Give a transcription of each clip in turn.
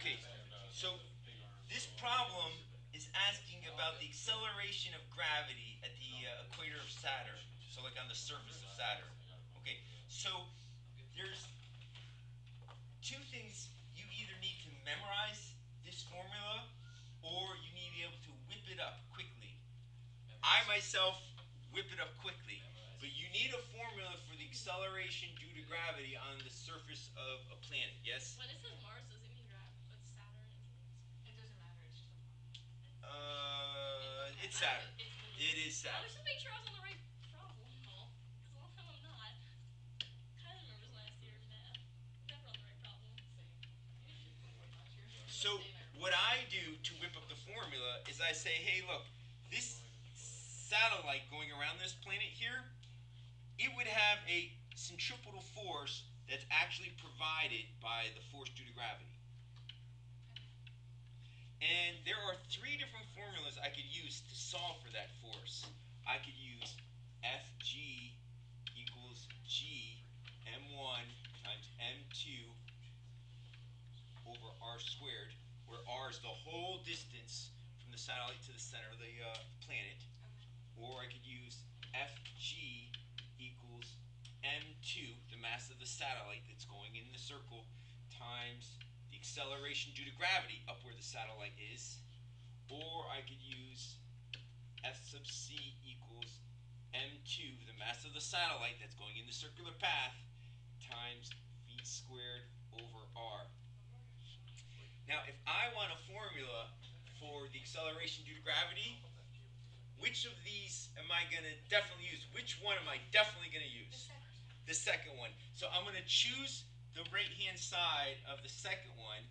Okay, so this problem is asking about the acceleration of gravity at the equator of Saturn. So like on the surface of Saturn. Okay, so there's two things. You either need to memorize this formula or you need to be able to whip it up quickly. I myself whip it up quickly, but you need a formula for the acceleration due to gravity on the surface of a planet. Yes? When it says Mars, does it mean Saturn? It doesn't matter. It's just a It's Saturn. It is I Saturn. was just making sure I was on the right problem. Because a lot of time I'm not. Kylie remembers last year math. Never on the right problem. So what I do to whip up the formula is I say, hey, look, this satellite going around this planet here, it would have a centripetal force that's actually provided by the force due to gravity. And there are three different formulas I could use to solve for that force. I could use Fg equals G m1 times m2 over r squared, where r is the whole distance from the satellite to the center of the planet. Or I could use Fg equals m2, the mass of the satellite that's going in the circle, times the acceleration due to gravity up where the satellite is. Or I could use F sub c equals m2, the mass of the satellite that's going in the circular path, times v squared over r. Now, if I want a formula for the acceleration due to gravity, which of these am I going to definitely use? Which one am I definitely going to use? The second one. So I'm going to choose the right-hand side of the second one,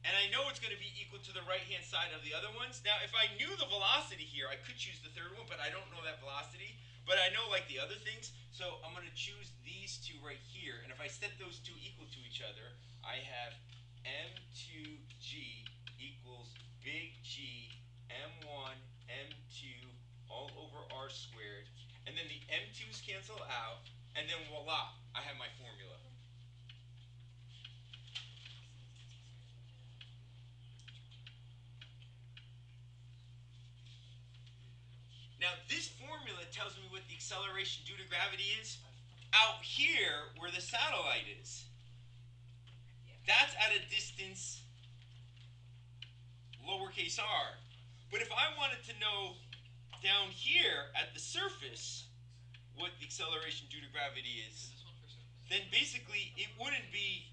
and I know it's going to be equal to the right-hand side of the other ones. Now, if I knew the velocity here, I could choose the third one, but I don't know that velocity. But I know like the other things, so I'm going to choose these two right here. And if I set those two equal to each other, I have m2g equals big G m1 m2 all over r squared. And then the m2's cancel out, and then voila, I have my formula. Now this formula tells me what the acceleration due to gravity is out here where the satellite is. That's at a distance lowercase r. But if I wanted to know down here at the surface what the acceleration due to gravity is, then basically it wouldn't be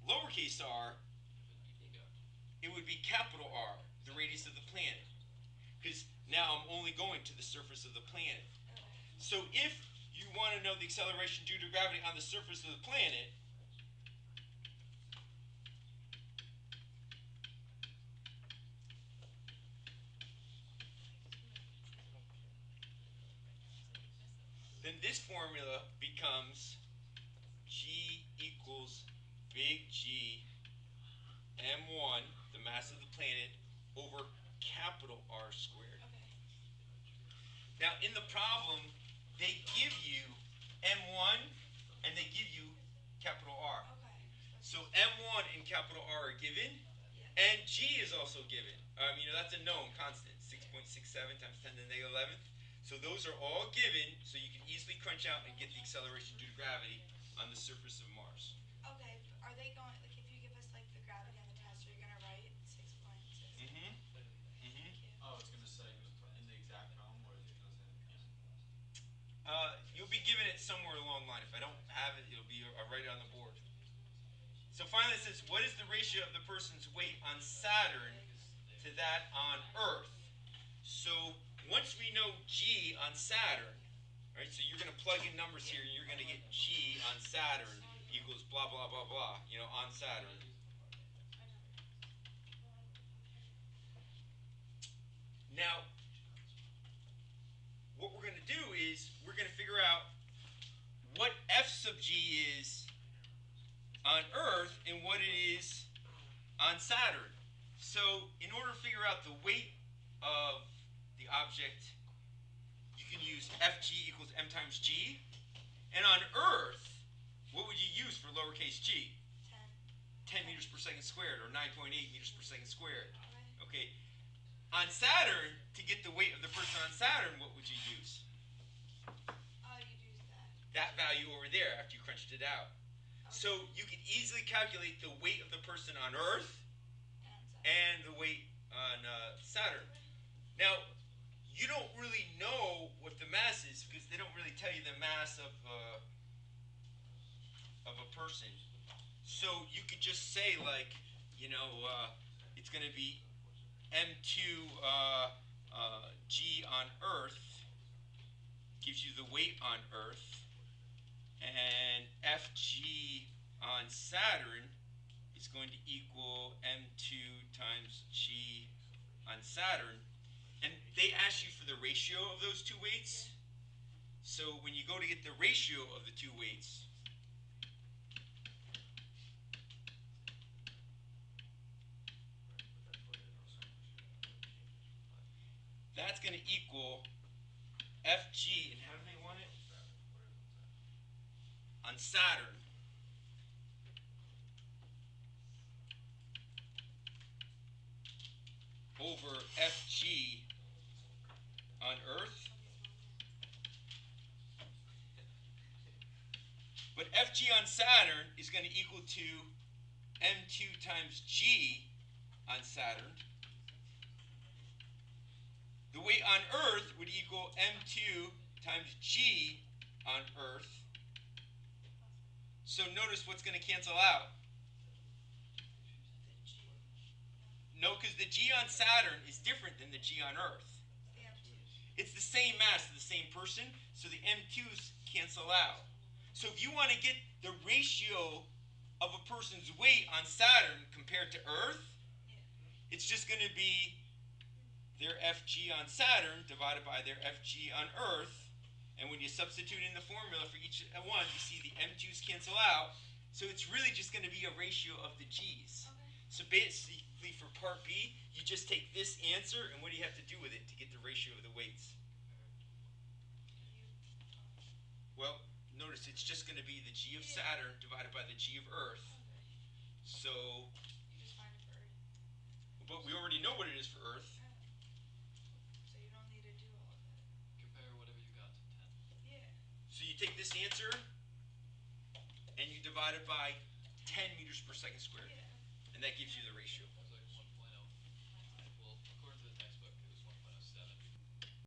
lowercase r, it would be capital R, the radius of the planet. Because now I'm only going to the surface of the planet. So if you want to know the acceleration due to gravity on the surface of the planet, then this formula becomes G equals big G m1, the mass of the planet, over capital R squared. Now in the problem, they give you m1 and they give you capital R. So m1 and capital R are given, and G is also given. That's a known constant, 6.67 times 10 to the negative 11th. So those are all given, so you can easily crunch out and get the acceleration due to gravity on the surface of Mars. Okay, are they going, like if you give us like the gravity on the test, are you going to write 6.6? Oh, it's going to say in the exact problem, or is it going to say? You'll be given it somewhere along the line. If I don't have it, it'll be right on the board. So finally it says, what is the ratio of the person's weight on Saturn to that on Earth? So once we know G on Saturn, right, so you're going to plug in numbers here, and you're going to get G on Saturn equals blah, blah, blah, blah, on Saturn. Now, what we're going to do is we're going to figure out what F sub G is on Earth and what it is on Saturn. So in order to figure out the weight of the object, you can use Fg equals m times g. And on Earth, what would you use for lowercase g? 10. 10 meters per second squared, or 9.8 meters per second squared. Okay. Okay. On Saturn, to get the weight of the person on Saturn, what would you use? Oh, you'd use that. That value over there after you crunched it out. Okay. So you could easily calculate the weight of the person on Earth And and the weight on Saturn. Now, you don't really know what the mass is because they don't really tell you the mass of a person. So you could just say, like, it's going to be M2 G on Earth gives you the weight on Earth, and FG on Saturn is going to equal M2 times G on Saturn. And they ask you for the ratio of those two weights. So when you go to get the ratio of the two weights, that's going to equal FG, and how do they want it? On Saturn. Over FG on Earth. But FG on Saturn is going to equal to M2 times G on Saturn. The weight on Earth would equal M2 times G on Earth. So notice what's going to cancel out. No, because the G on Saturn is different than the G on Earth. It's the same mass, the same person, so the M2s cancel out. So if you want to get the ratio of a person's weight on Saturn compared to Earth, it's just going to be their FG on Saturn divided by their FG on Earth. And when you substitute in the formula for each one, you see the M2s cancel out. So it's really just going to be a ratio of the G's. So basically for part B, you just take this answer and what do you have to do with it to get the ratio of the weights? Well, notice it's just going to be the G of Saturn divided by the G of Earth. So, you just find it for Earth. but we already know what it is for Earth. So you don't need to do all of that. Compare whatever you got to 10. Yeah. So you take this answer and you divide it by 10 meters per second squared. Yeah. And that gives you the ratio.